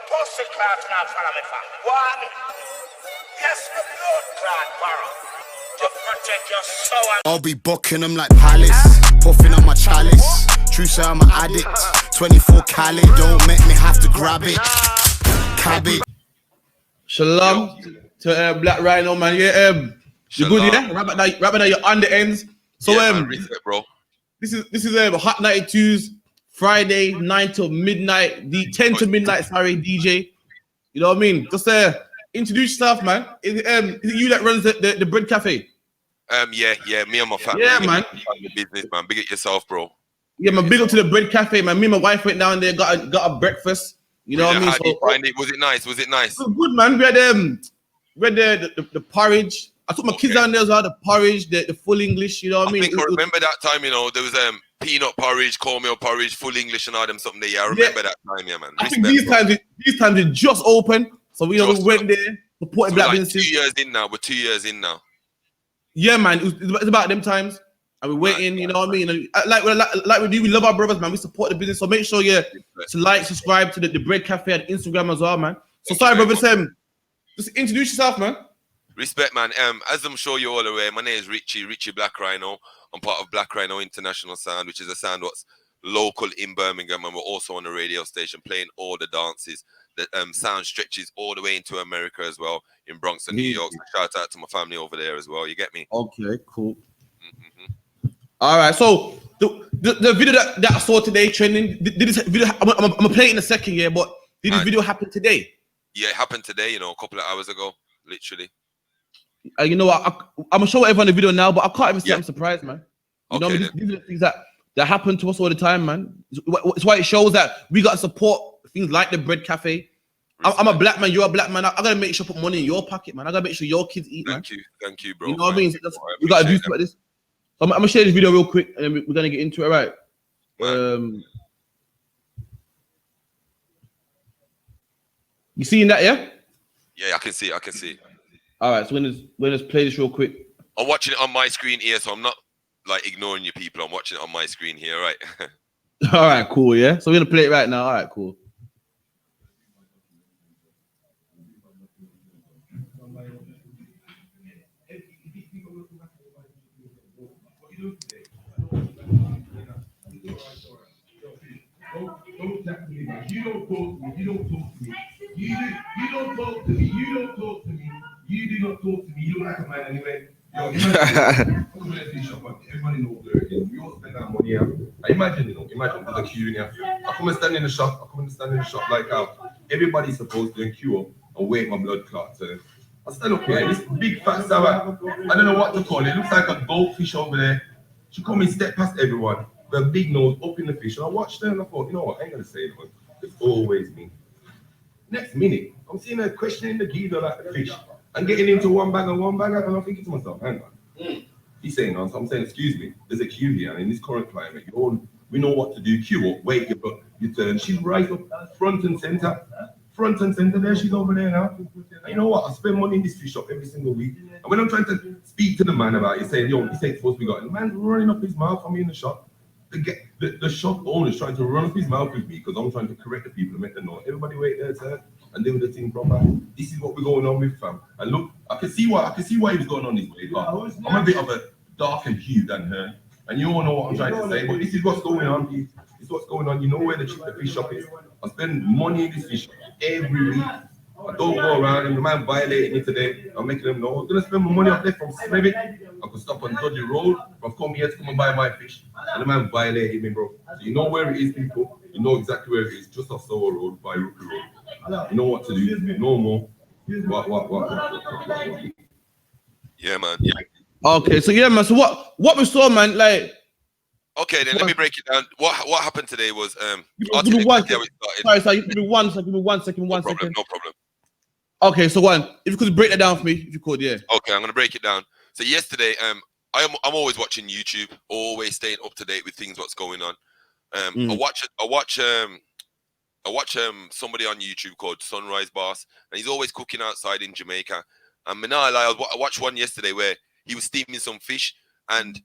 pussy clot now follow me for. One. Yes, the blood clot, Brum. To protect your soul. I'll be bucking them like Palace, puffing on my chalice. True say I'm an addict, 24 Cali, don't make me have to grab it. Cabbage. Shalom to Black Rhino, man. Yeah, you good, yeah? Rapping at your under ends. So respect, bro. This is HOT92's Friday 9 till midnight, 10 to midnight. Sorry, DJ. You know what I mean? Just introduce yourself, man. Is it you that runs the bread cafe? Yeah, me and my family. Yeah, man. The business, man. Big it yourself, bro. Yeah, man. Big up to the bread cafe, man. Me and my wife went down there, got a breakfast. You know what I mean? How did you find it? Was it nice? Was it nice? It was good, man. We had the porridge. I took my kids down there as well. The porridge, the full English. You know what I mean? I remember that time. You know, there was peanut porridge, cornmeal porridge, full English, and all them something there. Yeah, I remember that time, yeah, man. I think these times it just opened, so we went there supporting black businesses. 2 years in now. We're 2 years in now. Yeah, man. It's about them times, and we're waiting. You know what I mean? And like we do, we love our brothers, man. We support the business, so make sure to like, subscribe to the Bread Cafe on Instagram as well, man. So sorry, brothers. Just introduce yourself, man. Respect, man. As I'm sure you're all aware, my name is Richy Black Rhino. I'm part of Black Rhino International Sound, which is a sound what's local in Birmingham, and we're also on a radio station playing all the dances. The sound stretches all the way into America as well, in Bronx and New York. So shout out to my family over there as well. You get me? Okay, cool. All right, so the video that I saw today trending, did this video? I'm gonna play it in a second, yeah. But did this video happen today? Yeah, it happened today. You know, a couple of hours ago, literally. You know what? I'm gonna show everyone the video now, but I can't even say I'm surprised, man. You know, these are the things that happen to us all the time, man. It's why it shows that we gotta support things like the Bread Cafe. I'm a black man, you're a black man. I gotta make sure I put money in your pocket, man. I gotta make sure your kids eat, man. Thank you, bro. You know what I mean? We gotta do stuff like this. I'm gonna share this video real quick, and then we're gonna get into it, right? You seeing that, yeah? Yeah, I can see. All right, so we're just play this real quick. I'm watching it on my screen here, so I'm not like ignoring you people. I'm watching it on my screen here, right? All right, cool, yeah. So we're gonna play it right now. All right, cool. Don't chat to me, man. You don't talk to me. You don't talk to me. You don't talk to me. You don't talk to me. You do not talk to me. You look like a man anyway. Yo, imagine. Everybody knows where it is. We all spend that money here. Imagine there's a queue in here. I come and stand in the shop. Like how everybody's supposed to queue up and wait my blood clots. I stand up here. This big fat salad. I don't know what to call it. It looks like a goldfish over there. She come and step past everyone. The big nose up in the fish, and I watched her and I thought, you know what, I ain't gonna say it, but it's always me. Next minute, I'm seeing her questioning the geezer like the fish and getting into one bag, and I'm thinking to myself, hang on. He's saying, so I'm saying, excuse me, there's a queue here, and in this current climate, we know what to do, queue up, wait your turn. She's right up front and center, there she's over there now. And you know what, I spend money in this fish shop every single week, and when I'm trying to speak to the man about it, saying, yo, this ain't supposed to be got, and the man's running up his mouth on me in the shop. The shop owner is trying to run up his mouth with me because I'm trying to correct the people and make them know everybody wait their turn and do the thing proper. This is what we're going on with, fam. And look, I can see why he was going on this way. But I'm a bit of a darker hue than her, and you all know what I'm trying to say. But this is what's going on. This is what's going on. You know where the fish shop is. I spend money in this fish shop every week. I don't go around and the man violated me today. I'm making them know I'm gonna spend my money up there from Smith. I could stop on Dodgy Road. I've come here to come and buy my fish. And the man violated me, bro. So you know where it is, people. You know exactly where it is. Just off Sower Road, by Rookie Road. You know what to do. No more. What? Yeah, man. Yeah. Okay, so yeah, man. So what we saw, man, like. Okay, then let me break it down. What happened today was give me one second. Sorry, give me one second. No problem. Okay, so if you could break that down for me, if you could, yeah. Okay, I'm gonna break it down. So yesterday, I'm always watching YouTube, always staying up to date with things what's going on. I watch somebody on YouTube called Sunrise Boss, and he's always cooking outside in Jamaica. And I watched one yesterday where he was steaming some fish, and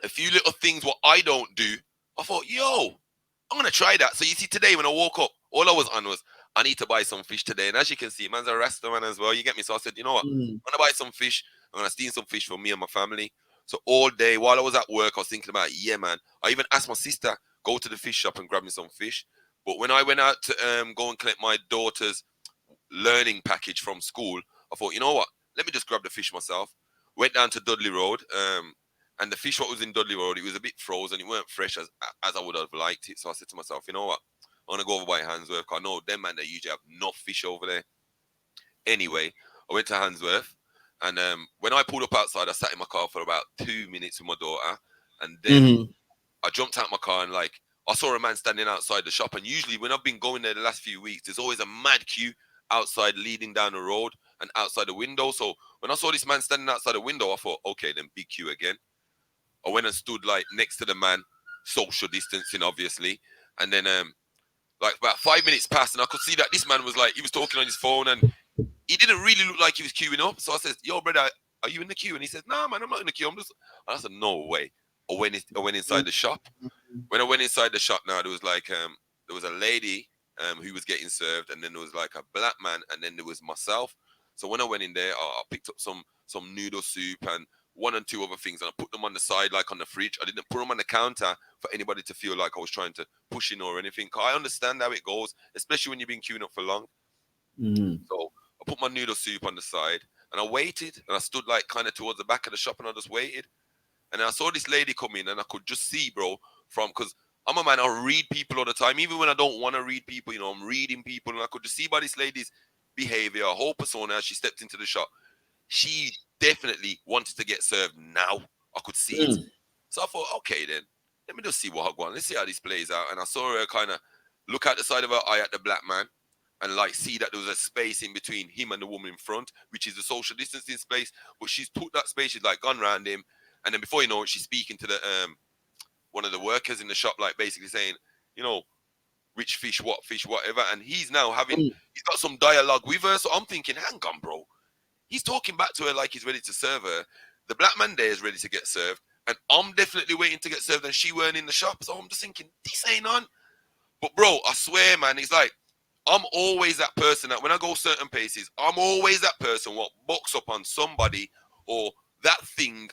a few little things what I don't do. I thought, yo, I'm gonna try that. So you see, today when I woke up, all I was on was I need to buy some fish today. And as you can see, man's a Rasta man as well. You get me? So I said, you know what? I'm going to buy some fish. I'm going to steal some fish for me and my family. So all day while I was at work, I was thinking about, yeah, man. I even asked my sister, go to the fish shop and grab me some fish. But when I went out to go and collect my daughter's learning package from school, I thought, you know what? Let me just grab the fish myself. Went down to Dudley Road. And the fish what was in Dudley Road, it was a bit frozen. It weren't fresh as I would have liked it. So I said to myself, you know what? I want to go over by Handsworth. I know them man, they usually have no fish over there. Anyway, I went to Handsworth. And when I pulled up outside, I sat in my car for about 2 minutes with my daughter. And then I jumped out my car and like, I saw a man standing outside the shop. And usually when I've been going there the last few weeks, there's always a mad queue outside leading down the road and outside the window. So when I saw this man standing outside the window, I thought, okay, then big queue again. I went and stood like next to the man, social distancing, obviously. And then like about 5 minutes passed and I could see that this man was like, he was talking on his phone and he didn't really look like he was queuing up. So I said, yo, brother, are you in the queue? And he said, nah, man, I'm not in the queue. And I said, no way. I went inside the shop. When I went inside the shop now, there was like, there was a lady who was getting served. And then there was like a black man. And then there was myself. So when I went in there, I picked up some noodle soup and one and two other things. And I put them on the side, like on the fridge. I didn't put them on the counter for anybody to feel like I was trying to push in or anything. I understand how it goes, especially when you've been queuing up for long. So I put my noodle soup on the side and I waited and I stood like kind of towards the back of the shop and I just waited. And then I saw this lady come in and I could just see, bro, because I'm a man, I read people all the time. Even when I don't want to read people, you know, I'm reading people. And I could just see by this lady's behavior, her whole persona as she stepped into the shop. She definitely wanted to get served now. I could see it. So I thought, okay, then, let me just see what I want. Let's see how this plays out. And I saw her kind of look out the side of her eye at the black man and like see that there was a space in between him and the woman in front, which is the social distancing space. But she's put that space, she's like gone around him. And then before you know it, she's speaking to the one of the workers in the shop, like basically saying, you know, which fish, what fish, whatever. And he's now having, he's got some dialogue with her. So I'm thinking, hang on, bro. He's talking back to her like he's ready to serve her. The black man there is ready to get served. And I'm definitely waiting to get served and she weren't in the shop. So I'm just thinking, this ain't on. But bro, I swear, man, it's like, I'm always that person that when I go certain places, I'm always that person what bucks up on somebody or that thing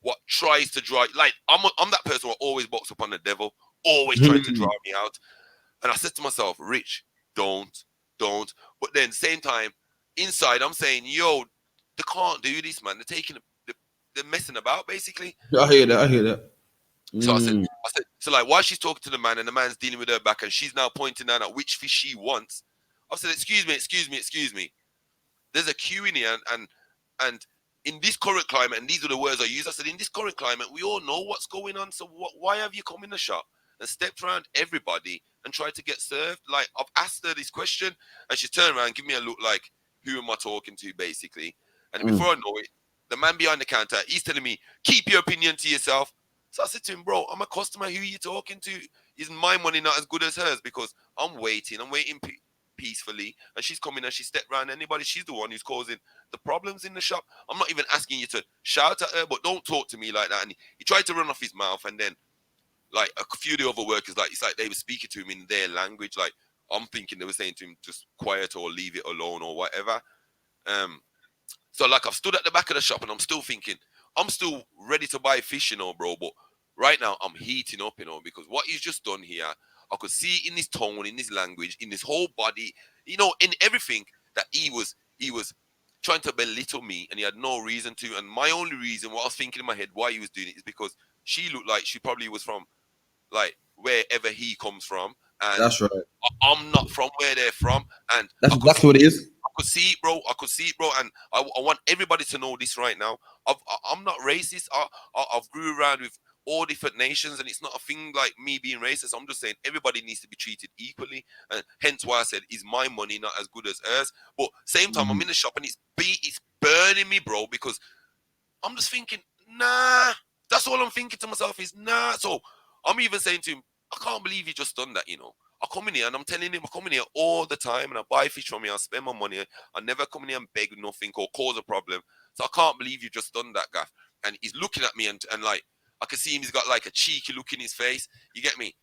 what tries to drive. Like, I'm that person what always bucks up on the devil, always trying to drive me out. And I said to myself, Rich, don't. But then same time, inside, I'm saying, yo, they can't do this, man. They're messing about, basically. I hear that. So I said, so like, while she's talking to the man and the man's dealing with her back and she's now pointing down at which fish she wants, I said, excuse me. There's a queue in here and in this current climate, and these are the words I use, I said, in this current climate, we all know what's going on. So why have you come in the shop and stepped around everybody and tried to get served? Like, I've asked her this question and she turned around and give me a look like, who am I talking to, basically? And before I know it, the man behind the counter, he's telling me, keep your opinion to yourself. So I said to him, bro, I'm a customer. Who are you talking to? Is my money not as good as hers? Because I'm waiting peacefully. And she's coming and she stepped around anybody. She's the one who's causing the problems in the shop. I'm not even asking you to shout at her, but don't talk to me like that. And he tried to run off his mouth. And then, like, a few of the other workers, like, it's like they were speaking to him in their language. Like, I'm thinking they were saying to him, just quiet or leave it alone or whatever. So, like, I've stood at the back of the shop and I'm still thinking, I'm still ready to buy fish, you know, bro. But right now, I'm heating up, you know, because what he's just done here, I could see in his tone, in his language, in his whole body, you know, in everything that he was trying to belittle me, and he had no reason to. And my only reason, what I was thinking in my head, why he was doing it, is because she looked like she probably was from, like, wherever he comes from. And that's right. I'm not from where they're from. And that's exactly what it is. I could see it, bro. And I want everybody to know this right now. I'm not racist. I've grew around with all different nations, and it's not a thing like me being racist. I'm just saying everybody needs to be treated equally, and hence why I said, is my money not as good as hers? But same time, I'm in the shop and it's burning me, bro, because I'm just thinking, nah. That's all I'm thinking to myself is, nah. So I'm even saying to him, I can't believe you just done that, you know. I come in here and I'm telling him, I come in here all the time and I buy fish from you, I spend my money. I never come in here and beg nothing or cause a problem. So I can't believe you just done that, gaff. And he's looking at me and like, I can see him, he's got like a cheeky look in his face. You get me?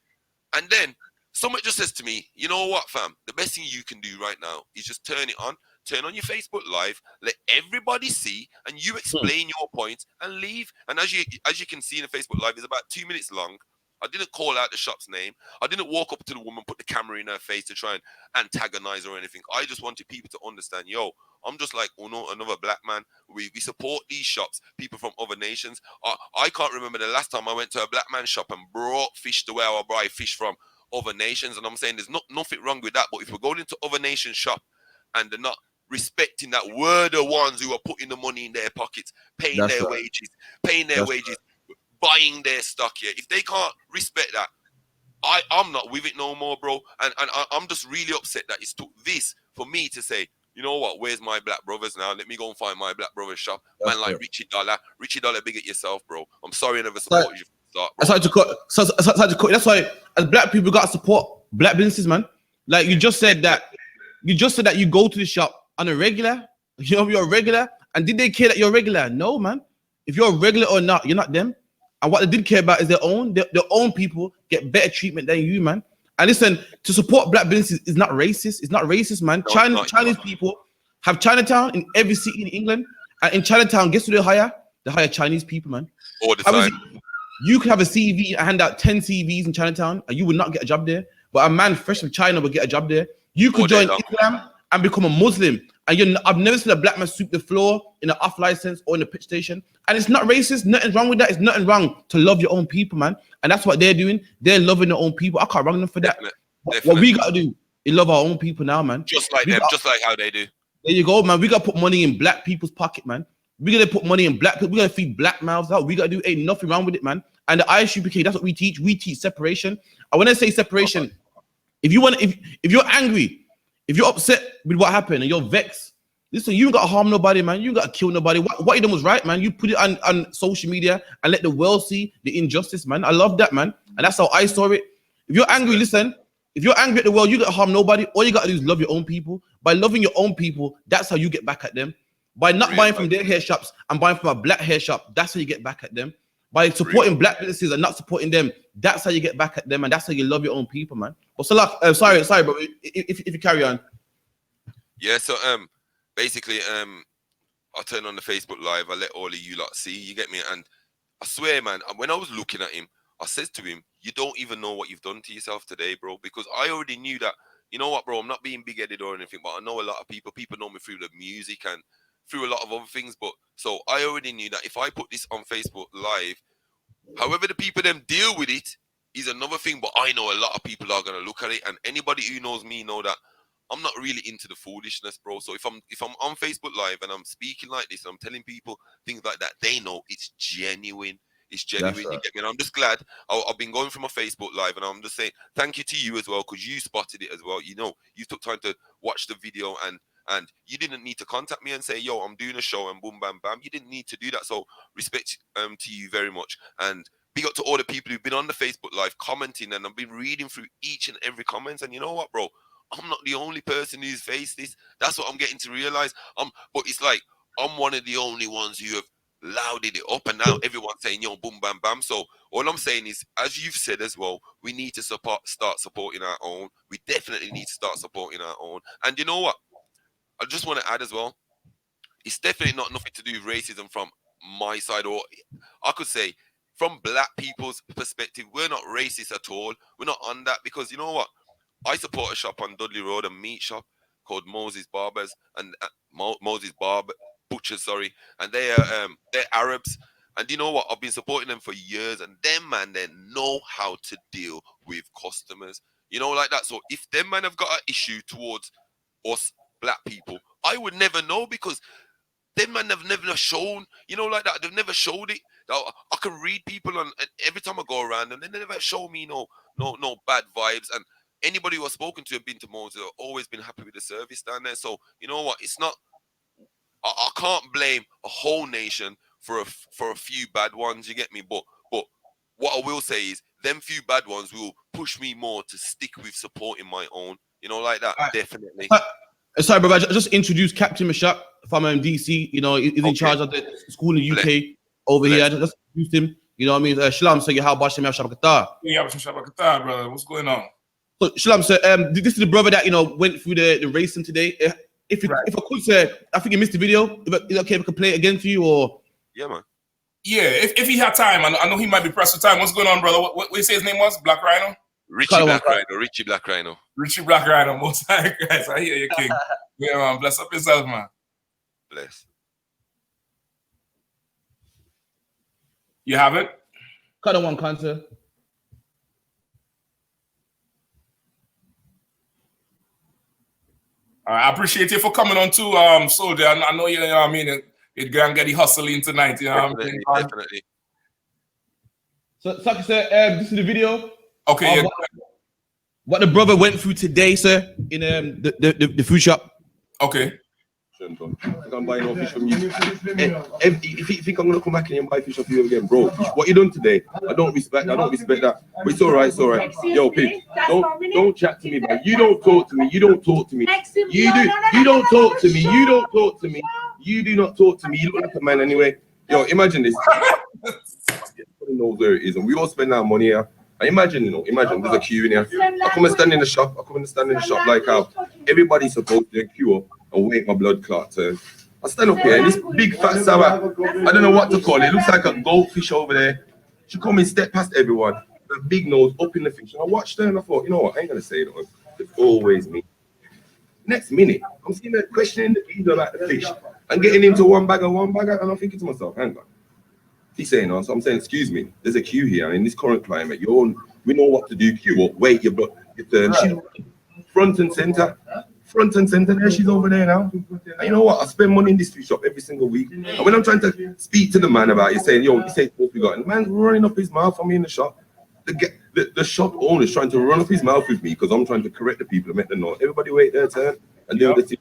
And then someone just says to me, you know what, fam? The best thing you can do right now is just turn on your Facebook Live, let everybody see, and you explain your points and leave. And as you can see in the Facebook Live, it's about 2 minutes long. I didn't call out the shop's name. I didn't walk up to the woman, put the camera in her face to try and antagonize her or anything. I just wanted people to understand, yo, I'm just like another black man. We support these shops, people from other nations. I can't remember the last time I went to a black man shop and brought fish to where I buy fish from other nations. And I'm saying there's nothing wrong with that. But if we're going into other nations' shop and they're not respecting that, we're the ones who are putting the money in their pockets, paying their wages, buying their stock here. If they can't respect that, I'm not with it no more, bro. And I'm just really upset that it's took this for me to say, you know what, where's my black brothers now? Let me go and find my black brothers shop. Man like Richy Dollar, big at yourself, bro. I'm sorry I never supported you from the start, bro. That's why as black people got to support black businesses, man. Like you just said that you go to the shop on a regular, you know, you're a regular, and did they care that you're a regular? No, man. If you're a regular or not, you're not them. And what they did care about is their own people get better treatment than you, man. And listen, to support black businesses is not racist. It's not racist, man. No, Chinese people have Chinatown in every city in England. And in Chinatown, guess who they hire? They hire Chinese people, man. All the time. You could have a CV and hand out 10 CVs in Chinatown, and you would not get a job there. But a man fresh from China would get a job there. You could join Islam and become a Muslim. And I've never seen a black man sweep the floor in an off license or in a pitch station. And it's not racist. Nothing wrong with that. It's nothing wrong to love your own people, man. And that's what they're doing. They're loving their own people. I can't wrong them for that. Definitely. What we got to do is love our own people now, man. Just like them, just like how they do. There you go, man. We got to put money in black people's pocket, man. We got to put money in black people. We got to feed black mouths out. We got to do, ain't nothing wrong with it, man. And the I.S.U.P.K, that's what we teach. We teach separation. And when I say separation, if you're angry, if you're upset with what happened and you're vexed, listen, you ain't got to harm nobody, man. You ain't got to kill nobody. What you done was right, man. You put it on social media and let the world see the injustice, man. I love that, man. And that's how I saw it. If you're angry, listen, if you're angry at the world, you got to harm nobody. All you got to do is love your own people. By loving your own people, that's how you get back at them. By not buying from their hair shops and buying from a black hair shop, that's how you get back at them. By supporting black businesses and not supporting them, that's how you get back at them. And that's how you love your own people, man. But Salah, sorry, bro. If you carry on. Yeah, so basically, I turn on the Facebook Live. I let all of you lot see. You get me? And I swear, man, when I was looking at him, I said to him, you don't even know what you've done to yourself today, bro. Because I already knew that, you know what, bro, I'm not being big-headed or anything, but I know a lot of people know me through the music and through a lot of other things. But so I already knew that if I put this on Facebook Live, however the people them deal with it is another thing. But I know a lot of people are going to look at it. And anybody who knows me know that I'm not really into the foolishness, bro. So if I'm on Facebook Live and I'm speaking like this and I'm telling people things like that, they know it's genuine. It's genuine. Right. You get me? And I'm just glad I've been going through my Facebook Live, and I'm just saying thank you to you as well, because you spotted it as well. You know, you took time to watch the video, and you didn't need to contact me and say, yo, I'm doing a show and boom, bam, bam. You didn't need to do that. So respect to you very much. And big up to all the people who've been on the Facebook Live commenting, and I've been reading through each and every comment. And you know what, bro? I'm not the only person who's faced this. That's what I'm getting to realize. But it's like I'm one of the only ones who have louded it up, and now everyone's saying, yo, boom, bam, bam. So all I'm saying is, as you've said as well, we need to start supporting our own. We definitely need to start supporting our own. And you know what? I just want to add as well, it's definitely not nothing to do with racism from my side, or I could say from black people's perspective, we're not racist at all. We're not on that, because you know what? I support a shop on Dudley Road, a meat shop called Moses Barbers and Moses Butchers, sorry, and they're Arabs. And you know what? I've been supporting them for years, and them man, they know how to deal with customers, you know, like that. So if them man have got an issue towards us black people, I would never know, because them man have never shown, you know, like that. They've never showed it. I can read people on every time I go around, and they never show me no bad vibes. And anybody who I've spoken to have been to Moses have always been happy with the service down there. So you know what? It's not. I can't blame a whole nation for a few bad ones. You get me? But what I will say is, them few bad ones will push me more to stick with supporting my own. You know, like that. Definitely. Sorry, bro. I just introduced Captain Mashak from DC. You know, he's in charge of the school in the UK over here. I just introduced him. You know what I mean? Shalom. So you how Bashim Shabakata. Yeah, Shabakata, brother. What's going on? So Shalom, sir, this is the brother that went through the racing today. If I could say, I think you missed the video. Is it okay if I can play it again for you, or? Yeah, man. Yeah, if he had time, I know he might be pressed for time. What's going on, brother? What you say his name was? Black Rhino? Richy Black Rhino. Richy Black Rhino. Richy Black Rhino. Most high guys, I hear you, King. Yeah, man. Bless up yourself, man. Bless. You have it? Cut on one, cancer. I appreciate you for coming on too, Soldier. I know you know what I mean. It gonna get the hustling tonight, you know what I mean? Definitely. So, sir, this is the video. Okay. What the brother went through today, sir, in the food shop. Okay. I'm buying no fish from you. If you think I'm gonna come back in and buy fish off you again, bro, what you done today? I don't respect that. But it's all right. Yo, Pig, don't chat to me, man. You don't talk to me. You don't talk to me. You don't talk to me. You don't talk to me. You do not talk to me. You look like a man anyway. Yo, imagine this. Everybody knows where it is, and we all spend our money here. Imagine there's a queue in here. I come and stand in the shop. Like how everybody's supposed to queue up and wait my blood clot turn. I stand up here and this big fat sour, I don't know what to call it. It looks like a goldfish over there. She come and step past everyone. The big nose up in the fish. And I watched her and I thought, you know what? I ain't gonna say it. It's always me. Next minute, I'm seeing her questioning the leader like the fish and getting into one bagger, and I'm thinking to myself, hang on. He's saying, so I'm saying, excuse me, there's a queue here, and in this current climate, we know what to do, queue up, wait your turn. She's front and center, there she's over there now. And you know what? I spend money in this fish shop every single week. And when I'm trying to speak to the man about it, saying, he says what we got, and the man's running up his mouth on me in the shop. The shop owner is trying to run up his mouth with me because I'm trying to correct the people and make them know. Everybody wait their turn and do the thing.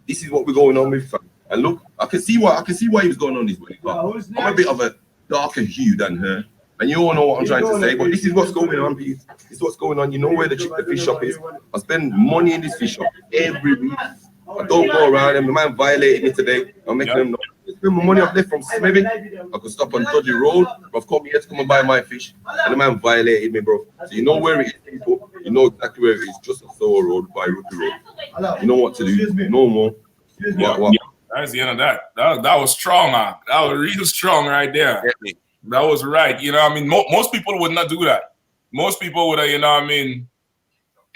This is what we're going on with. And look, I can see why he was going on this way. I'm a bit of a darker hue than her. And you all know what I'm trying to say, but this is what's going on, please. This is what's going on. You know where the fish shop is. I spend money in this fish shop every week. I don't go around them. The man violated me today. I'm making them know. Spend my money up there from Smithing. I could stop on Dodgy Road. I've come here to come and buy my fish. And the man violated me, bro. So you know where it is, people. You know exactly where it is. Just a Sower Road by Rookie Road. You know what to do. No more. What? That's the end of that. That was strong, man. That was real strong right there. That was right. You know what I mean? Most people would not do that. Most people would, you know what I mean,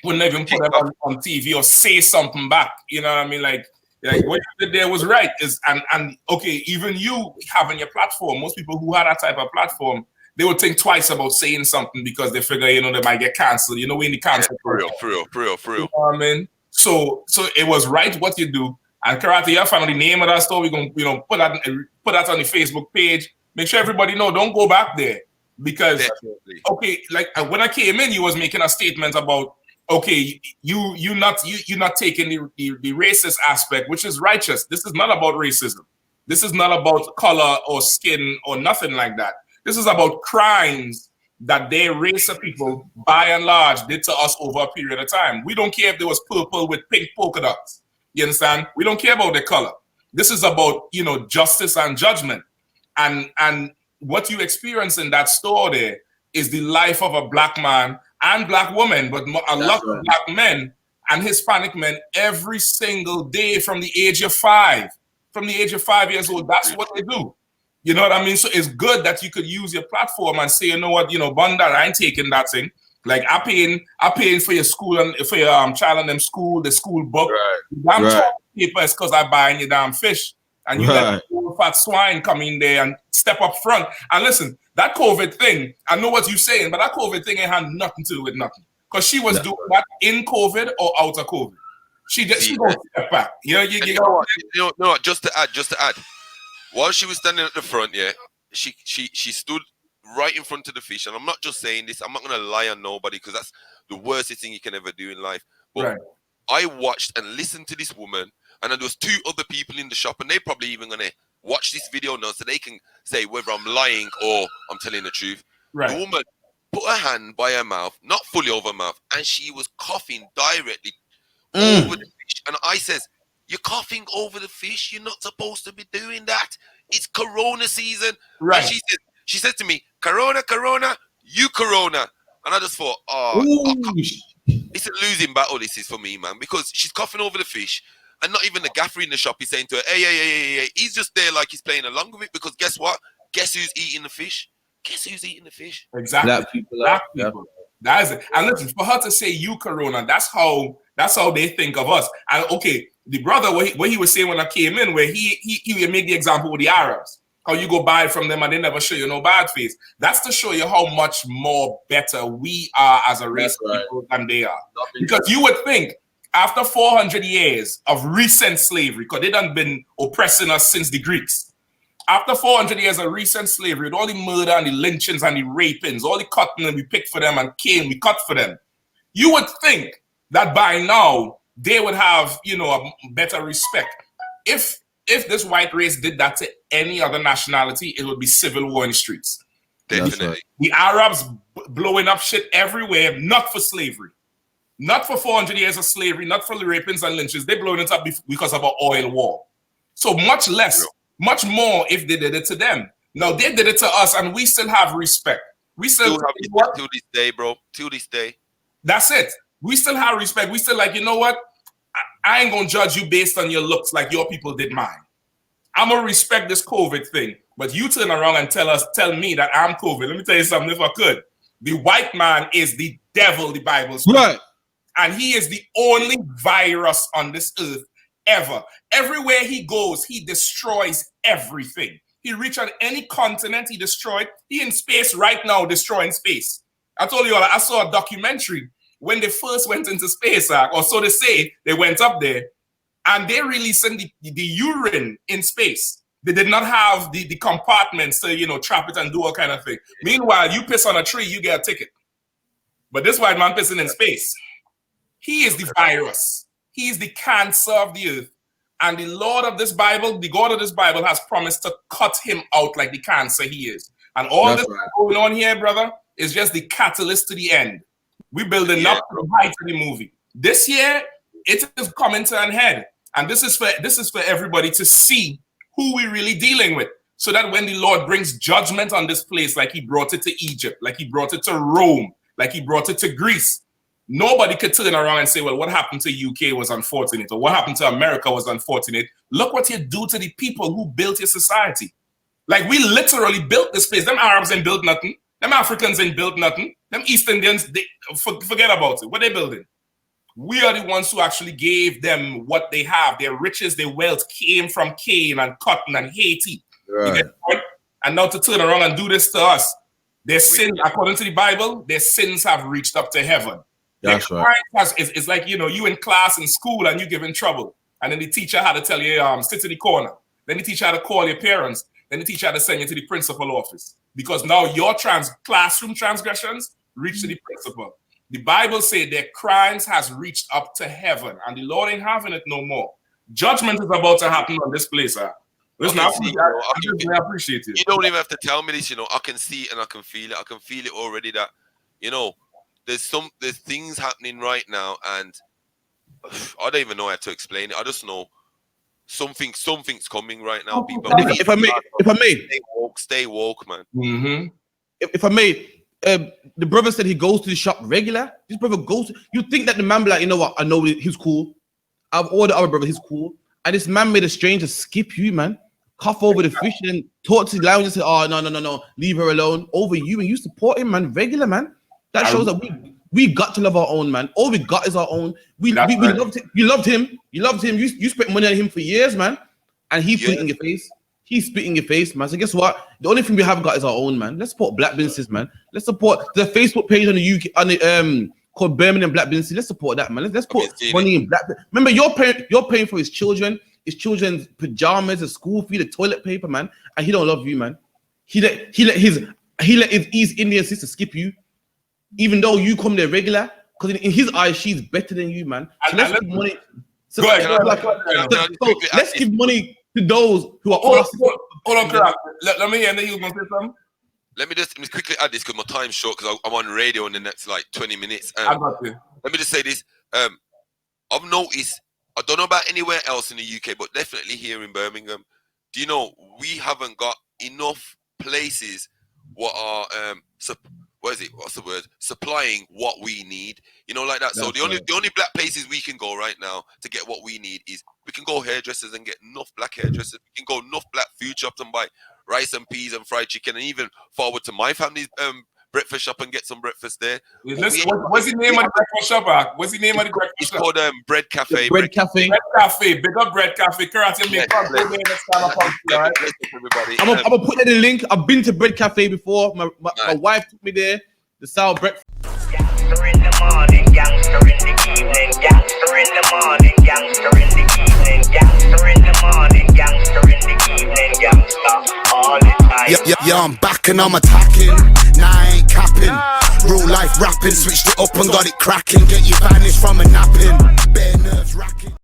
wouldn't even put it on TV or say something back. You know what I mean? Like what you did there was right. And okay, even you having your platform, most people who had that type of platform, they would think twice about saying something because they figure, they might get canceled. You know, when the cancel. For real. You know what I mean? So it was right what you do. And Karate, you found the name of that store. We're gonna put that on the Facebook page. Make sure everybody know. Don't go back there because okay, like when I came in, you was making a statement about you're not taking the racist aspect, which is righteous. This is not about racism. This is not about color or skin or nothing like that. This is about crimes that their race of people, by and large, did to us over a period of time. We don't care if there was purple with pink polka dots. You understand? We don't care about the color. This is about, justice and judgment. And what you experience in that store there is the life of a black man and black woman, but a lot of black men and Hispanic men every single day from the age of 5. From the age of 5 years old, that's what they do. You know what I mean? So it's good that you could use your platform and say, you know what, Bunda, I ain't taking that thing. Like I paying for your school and for your child and them school, the school book. Damn paper is because I buying your damn fish. And you let the fat swine come in there and step up front. And listen, that COVID thing, I know what you're saying, but that COVID thing ain't had nothing to do with nothing. Because she was doing that in COVID or out of COVID. She gonna step back. You know what? Just to add. While she was standing at the front, she stood right in front of the fish. And I'm not just saying this, I'm not gonna lie on nobody because that's the worst thing you can ever do in life. But I watched and listened to this woman, and then there was 2 other people in the shop, and they probably even gonna watch this video now so they can say whether I'm lying or I'm telling the truth. The woman put her hand by her mouth, not fully over her mouth, and she was coughing directly over the fish. And I says, you're coughing over the fish. You're not supposed to be doing that. It's Corona season. And she said to me, Corona, you Corona. And I just thought, It's a losing battle, this is for me, man, because she's coughing over the fish, and not even the gaffer in the shop is saying to her, hey. He's just there like he's playing along with it, because guess what? Guess who's eating the fish? Guess who's eating the fish? Exactly. Black people. People. That is it. And listen, for her to say you Corona, that's how they think of us. And okay, the brother, what he was saying when I came in, where he made the example with the Arabs. How you go buy from them and they never show you no bad face. That's to show you how much more better we are as a race of people than they are. Because you would think after 400 years of recent slavery, because they done been oppressing us since the Greeks. After 400 years of recent slavery, with all the murder and the lynchings and the rapings, all the cotton and we picked for them and cane we cut for them, you would think that by now they would have, a better respect. If this white race did that to any other nationality, it would be civil war in the streets. Definitely. Right. The Arabs blowing up shit everywhere, not for slavery. Not for 400 years of slavery, not for the rapings and lynchings. They're blowing it up because of an oil war. So much less, much more if they did it to them. Now, they did it to us, and we still have respect. We still have respect till this day, bro. Till this day. That's it. We still have respect. We still like, you know what? I ain't gonna judge you based on your looks like your people did mine. I'm gonna respect this COVID thing, but you turn around and tell me that I'm COVID. Let me tell you something, if I could. The white man is the devil, the Bible says. Right. And he is the only virus on this earth ever. Everywhere he goes, he destroys everything. He reached on any continent, he destroyed. He in space right now, destroying space. I told you all, I saw a documentary when they first went into space, or so they say, they went up there, and they released the urine in space. They did not have the compartments to, trap it and do all kind of thing. Meanwhile, you piss on a tree, you get a ticket. But this white man pissing in space, he is the virus. He is the cancer of the earth. And the Lord of this Bible, the God of this Bible, has promised to cut him out like the cancer he is. And all this going on here, brother, is just the catalyst to the end. We're building up to the height of the movie. This year, it is coming to an head. And this is for everybody to see who we're really dealing with. So that when the Lord brings judgment on this place, like he brought it to Egypt, like he brought it to Rome, like he brought it to Greece, nobody could turn around and say, well, what happened to UK was unfortunate, or what happened to America was unfortunate. Look what you do to the people who built your society. Like, we literally built this place. Them Arabs ain't built nothing. Them Africans ain't built nothing. Them East Indians, they forget about it. What they building? We are the ones who actually gave them what they have. Their riches, their wealth came from cane and cotton and Haiti. Right. And now to turn around and do this to us, their sins, according to the Bible, their sins have reached up to heaven. That's right. It's like, you in class in school and you give in trouble. And then the teacher had to tell you, sit in the corner. Then the teacher had to call your parents. Then the teacher had to send you to the principal office. Because now your classroom transgressions reach to the principal. The Bible says their crimes has reached up to heaven. And the Lord ain't having it no more. Judgment is about to happen on this place, Listen, I appreciate it. You don't even have to tell me this, I can see it and I can feel it. I can feel it already that, there's things happening right now, and I don't even know how to explain it. I just know something's coming right now. People, if I may, stay woke, man. Mm-hmm. If I may, the brother said he goes to the shop regular. This brother goes. You think that the man be like, you know what? I know he's cool. I've ordered our brother. He's cool. And this man made a stranger skip you, man. Cough over the fish and talk to the lounge and say, "Oh no, leave her alone." Over you, and you support him, man. Regular, man. That shows that we got to love our own, man. All we got is our own. We loved him. You loved him. You spent money on him for years, man. And he's spitting in your face. He's spitting in your face, man. So guess what? The only thing we haven't got is our own, man. Let's support black businesses, man. Let's support the Facebook page on the UK, on the called Birmingham Black Businesses. Let's support that, man. Let's put money in black. Remember, you're paying for his children's pajamas, his school fee, the toilet paper, man. And he don't love you, man. He let his East Indian sister skip you. Even though you come there regular, because in his eyes, she's better than you, man. So let's give money. So let's give money to those who are Hold on, Kara. Let me hear, and then you going to say something? Let me just quickly add this because my time's short, because I'm on radio in the next 20 minutes. I got you. Let me just say this. I've noticed, I don't know about anywhere else in the UK, but definitely here in Birmingham, do you know, we haven't got enough places what are what's the word? Supplying what we need, you know, like that. So the only black places we can go right now to get what we need is we can go hairdressers and get enough black hairdressers. We can go enough black food shops and buy rice and peas and fried chicken, and even forward to my family's breakfast shop and get some breakfast there. What's the name of the breakfast shop? What's the name of the breakfast shop? It's called Bread Cafe. Bread Cafe. Bread Cafe. Big up Bread Cafe. Everybody. I'm gonna put in the link. I've been to Bread Cafe before. My wife took me there. The sour breakfast. Gangster in the morning, gangster in the evening, gangster in the morning, gangster in the evening, gangster in the morning, gangster in the evening, gangster all the time. Yeah, I'm back and I'm attacking. Nah, I ain't capping. Real life rapping, switched it up and got it cracking. Get you vanished from a napping. Bare nerves racking.